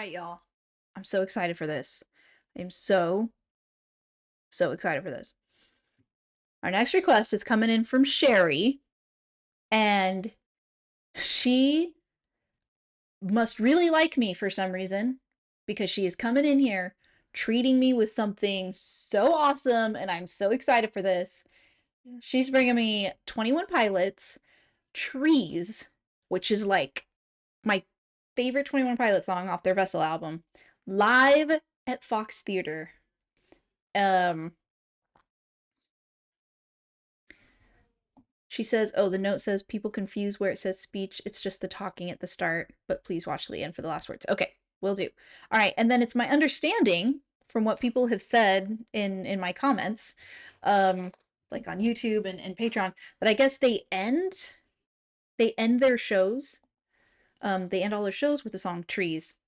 right, y'all. I'm so excited for this. I'm so excited for this. Our next request is coming in from Sherry, and she must really like me for some reason because she is coming in here treating me with something so awesome, and I'm so excited for this. She's bringing me 21 Pilots, Trees, which is like my favorite 21 Pilot song off their Vessel album, live at Fox Theater. She says, oh, the note says people confuse where it says speech. It's just the talking at the start, but please watch the end for the last words. Okay, will do. All right, and then it's my understanding from what people have said in my comments, like on YouTube and Patreon, that I guess they end their shows. They end all their shows with the song Trees.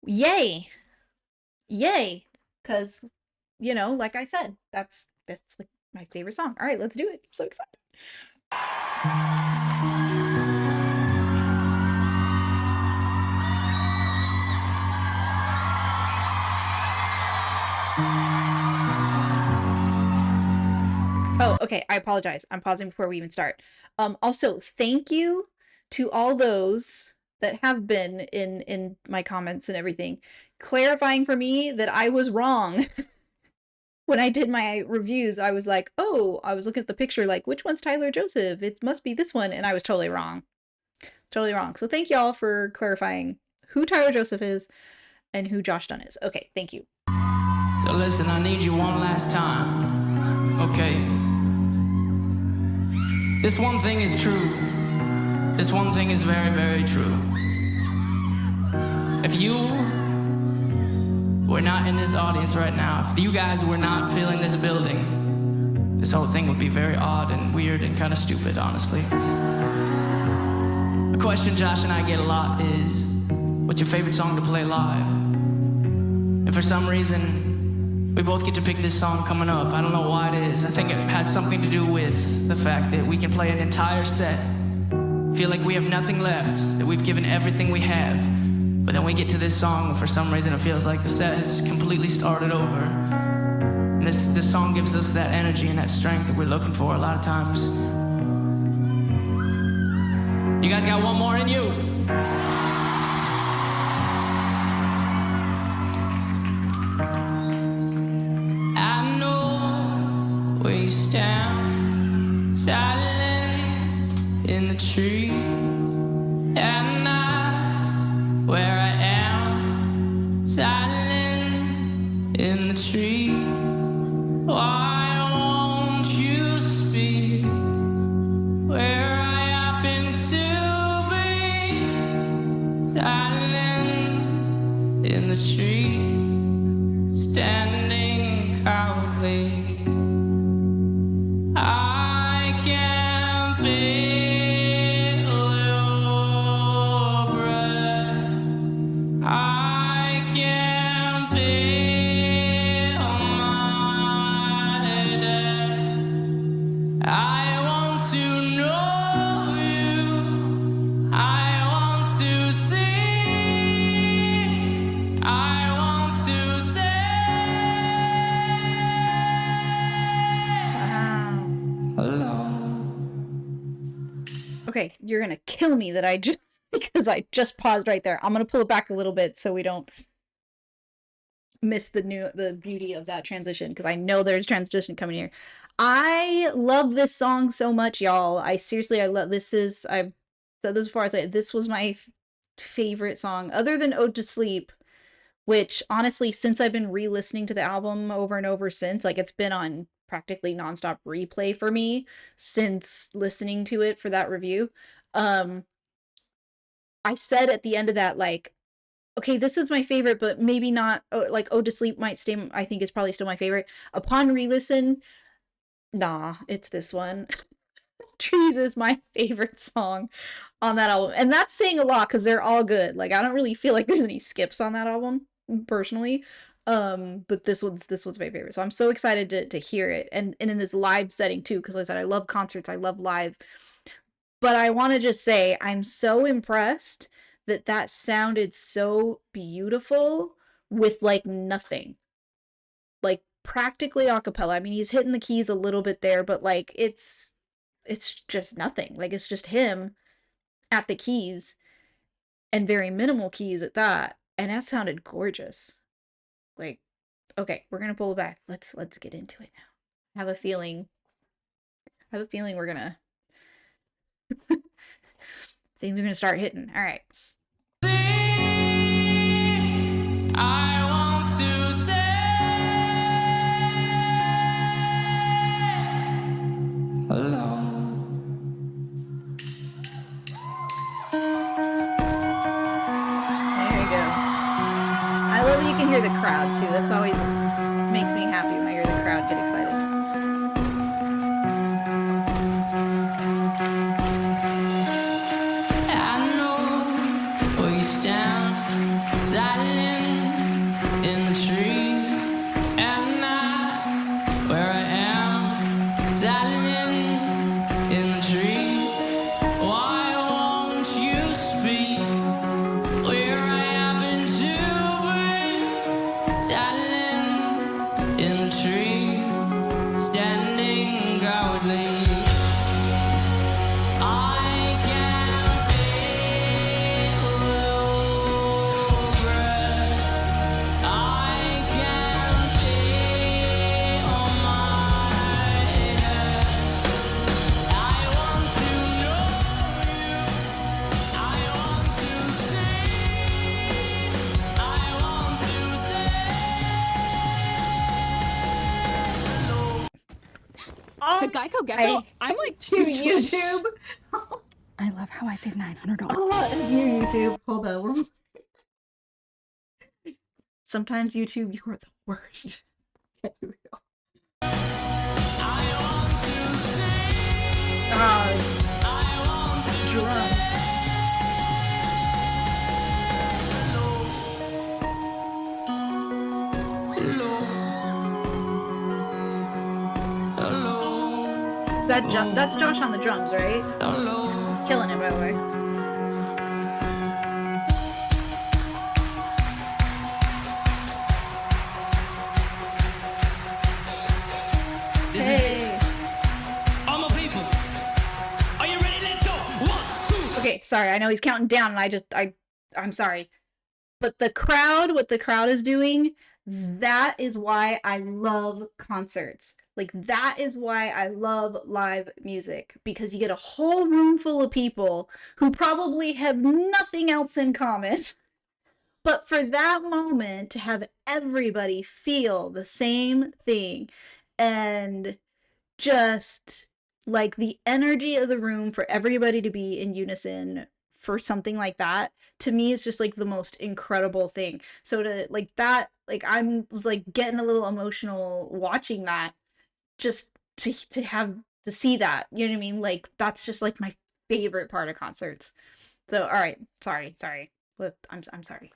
Yay! Yay! Because, you know, like I said, that's like my favorite song. All right, let's do it. I'm so excited. Oh, okay. I apologize. I'm pausing before we even start. Also, thank you to all those that have been in my comments and everything, clarifying for me that I was wrong. When I did my reviews, I was like, oh, I was looking at the picture like, which one's Tyler Joseph? It must be this one. And I was totally wrong. Totally wrong. So thank y'all for clarifying who Tyler Joseph is and who Josh Dunn is. Okay, thank you. So listen, I need you one last time, okay? This one thing is true. This one thing is very, very true. If you were not in this audience right now, if you guys were not feeling this building, this whole thing would be very odd and weird and kind of stupid, honestly. A question Josh and I get a lot is, what's your favorite song to play live? And for some reason, we both get to pick this song coming up. I don't know why it is. I think it has something to do with the fact that we can play an entire set, feel like we have nothing left, that we've given everything we have, but then we get to this song, and for some reason it feels like the set has completely started over. And this song gives us that energy and that strength that we're looking for a lot of times. You guys got one more in you? We stand silent in the trees, and that's where I am, silent in the trees. Why won't you speak where I happen to be, silent in the trees, standing cowardly. I can feel your breath. I can feel my death. I want to know you. I want to see. I want to say. Okay, you're gonna kill me that I just because I just paused right there. I'm gonna pull it back a little bit so we don't miss the beauty of that transition, because I know there's transition coming here. I love this song so much, y'all. I love this. I've said this before. This was my favorite song other than Ode to Sleep, which honestly, since I've been re-listening to the album over and over since, like it's been on practically nonstop replay for me since listening to it for that review. I said at the end of that, like, okay, this is my favorite, but maybe not, like, Ode to Sleep might stay, I think it's probably still my favorite. Upon re-listen, nah, it's this one. Trees is my favorite song on that album. And that's saying a lot because they're all good. Like, I don't really feel like there's any skips on that album, personally. But this one's my favorite. So I'm so excited to hear it. And in this live setting too, because like I said, I love concerts, I love live. But I want to just say I'm so impressed that sounded so beautiful with like nothing. Like practically a cappella. I mean, he's hitting the keys a little bit there, but like it's just nothing. Like it's just him at the keys and very minimal keys at that. And that sounded gorgeous. Like, okay, we're gonna pull it back. Let's get into it now. I have a feeling we're gonna things are gonna start hitting. All right. I want to say hello. There you go. I love that you can hear the crowd too. That's always makes me happy when I hear the crowd get excited. I know where you stand, silent in the trees, and that's where I am, silent in the trees. Why won't you speak where I happen to be, silent in the trees, standing cowardly. I can't feel your breath. I can't feel my head. I want to know you. I want to see. I want to say hello. The Geico Gecko, I'm like to YouTube. I love how I saved $900. Oh, you YouTube. Hold on. Sometimes YouTube, you are the worst. Okay, here we go. Drums. Is that that's Josh on the drums, right? He's killing it, by the way. Hey. All my people, are you ready? Let's go. 1, 2. Okay, sorry. I know he's counting down, and I'm sorry. But the crowd, what the crowd is doing, that is why I love concerts. Like, that is why I love live music, because you get a whole room full of people who probably have nothing else in common. But for that moment, to have everybody feel the same thing and just like the energy of the room for everybody to be in unison for something like that, to me is just like the most incredible thing. So to like that, like I was like getting a little emotional watching that, just to have to see that, you know what I mean? Like that's just like my favorite part of concerts. So all right, sorry. I'm sorry.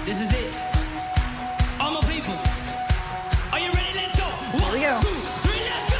This is it. All my people, are you ready? Let's go. 1, we go. 2, 3, let's go.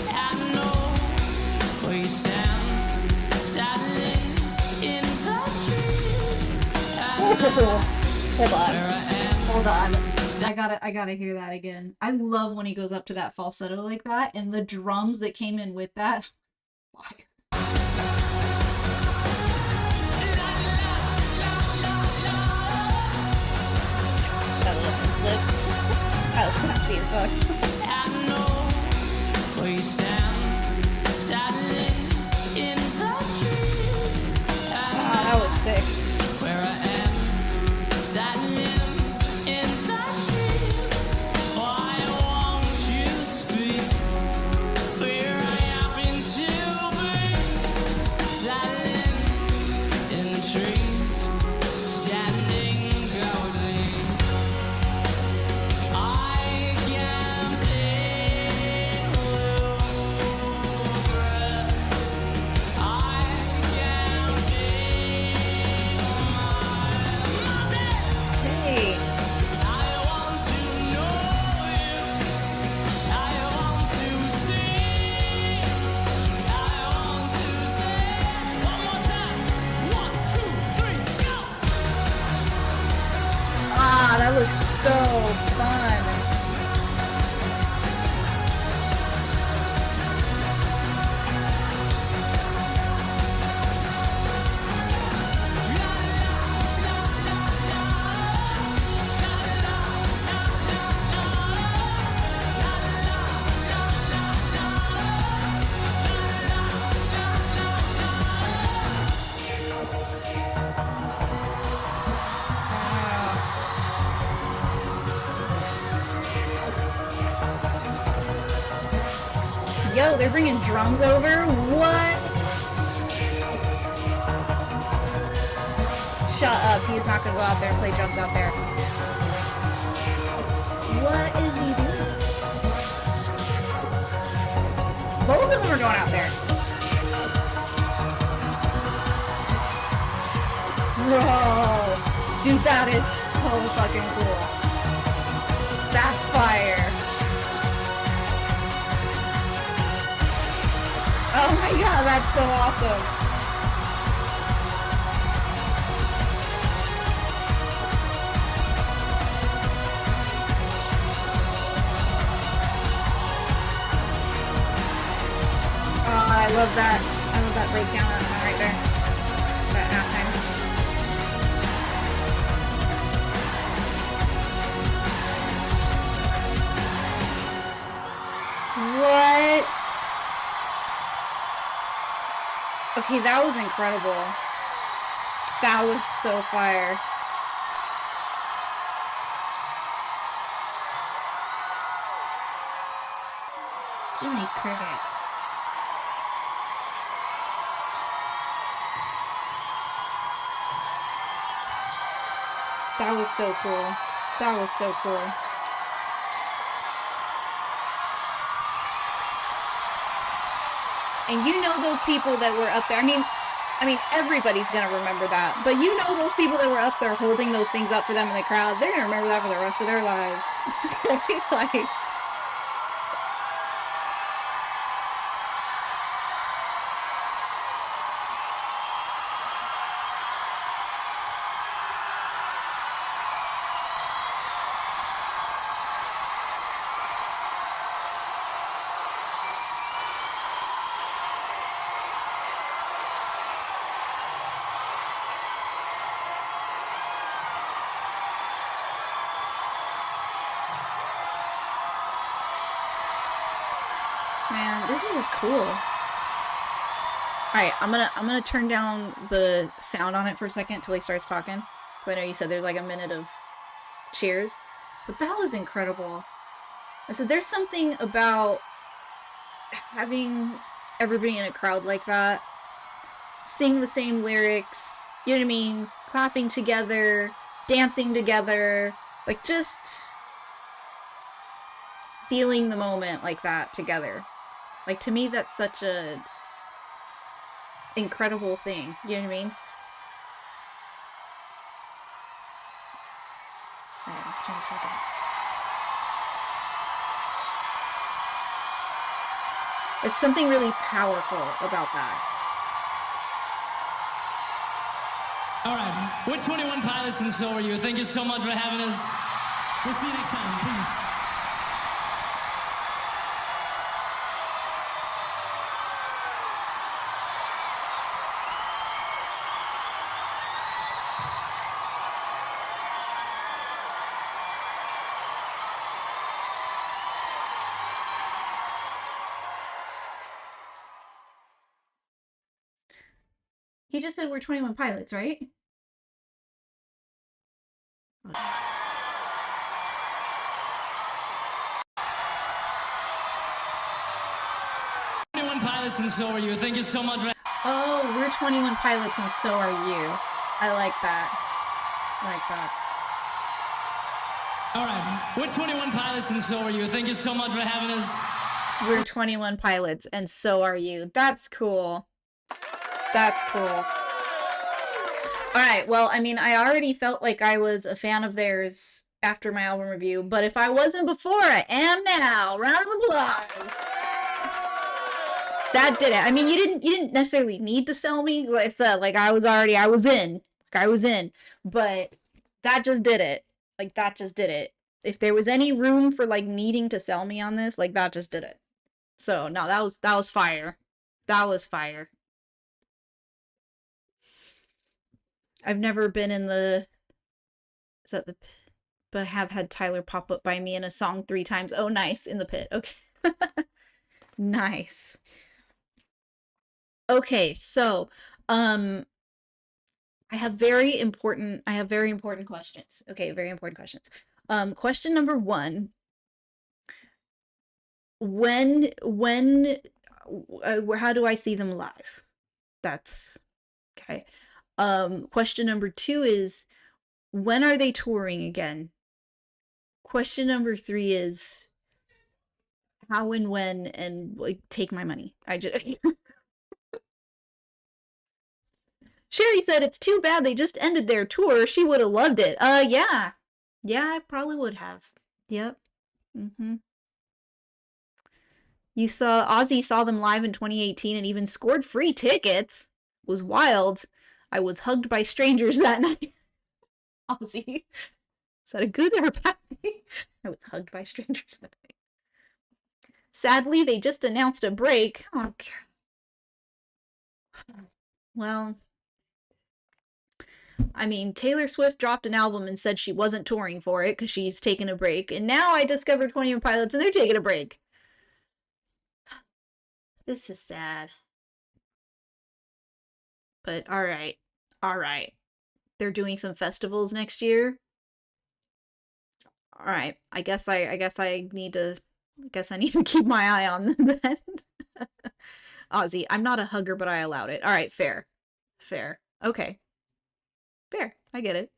I know where you stand, silent in the trees. Hold on. I gotta hear that again. I love when he goes up to that falsetto like that, and the drums that came in with that. That was sassy as fuck. I know where you stand, silent in the trees. That was sick. Where I am, silent in the trees. Why won't you speak where I happen to be? in the trees, standing cozy. I camped in blue grass. I camped in my mountain. Hey. I want to know you. I want to see. I want to say one more time. 1, 2, 3, go! Ah, that looks so fun. Yo, they're bringing drums over? What? Shut up, he's not gonna go out there and play drums out there. What is he doing? Both of them are going out there. Whoa. Dude, that is so fucking cool. That's fire. Oh my god, that's so awesome. Oh, I love that. I love that breakdown. That song right there. That halftime. What? Okay, that was incredible. That was so fire. Jiminy Crickets. That was so cool. That was so cool. And you know those people that were up there. I mean, everybody's gonna remember that. But you know those people that were up there holding those things up for them in the crowd. They're gonna remember that for the rest of their lives. Like, man, this is cool. Alright, I'm gonna turn down the sound on it for a second until he starts talking. Because I know you said there's like a minute of cheers. But that was incredible. I said there's something about having everybody in a crowd like that sing the same lyrics, you know what I mean? Clapping together, dancing together, like just feeling the moment like that together. Like, to me, that's such a incredible thing, you know what I mean? Alright, let's turn this back up. It's something really powerful about that. Alright, we're 21 Pilots and so are you. Thank you so much for having us. We'll see you next time, please. He just said we're 21 Pilots, right? 21 Pilots and so are you. Thank you so much for Oh, we're 21 Pilots and so are you. I like that. I like that. All right, we're 21 Pilots and so are you. Thank you so much for having us. We're 21 Pilots and so are you. That's cool. That's cool. Alright, well, I mean, I already felt like I was a fan of theirs after my album review, but if I wasn't before, I am now. Round of applause. That did it. I mean, you didn't necessarily need to sell me. Like I said, like I was in. Like I was in. But that just did it. Like that just did it. If there was any room for like needing to sell me on this, like that just did it. So, no, that was fire. That was fire. I've never been in the is that the but I have had Tyler pop up by me in a song 3 times. Oh, nice. In the pit. Okay. Nice. Okay, so um I have very important questions. Okay, very important questions. Question number 1. When how do I see them live? That's okay. Question number 2 is when are they touring again? Question number 3 is how and when and like take my money. I just Sherry said it's too bad they just ended their tour. She would have loved it. Yeah. Yeah, I probably would have. Yep. Mhm. Ozzy saw them live in 2018 and even scored free tickets. It was wild. I was hugged by strangers that night. Ozzy. Is that a good or a bad thing? I was hugged by strangers that night. Sadly, they just announced a break. Oh, God. Well, I mean, Taylor Swift dropped an album and said she wasn't touring for it because she's taking a break. And now I discovered 21 Pilots and they're taking a break. This is sad. But all right. All right. They're doing some festivals next year. All right. I guess I need to keep my eye on them then. Ozzy, I'm not a hugger, but I allowed it. All right, fair. Fair. Okay. Fair. I get it.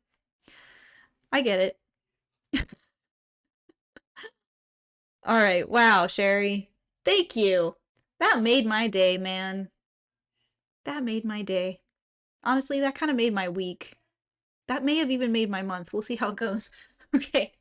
I get it. All right. Wow, Sherry. Thank you. That made my day, man. That made my day. Honestly, that kind of made my week. That may have even made my month. We'll see how it goes. Okay.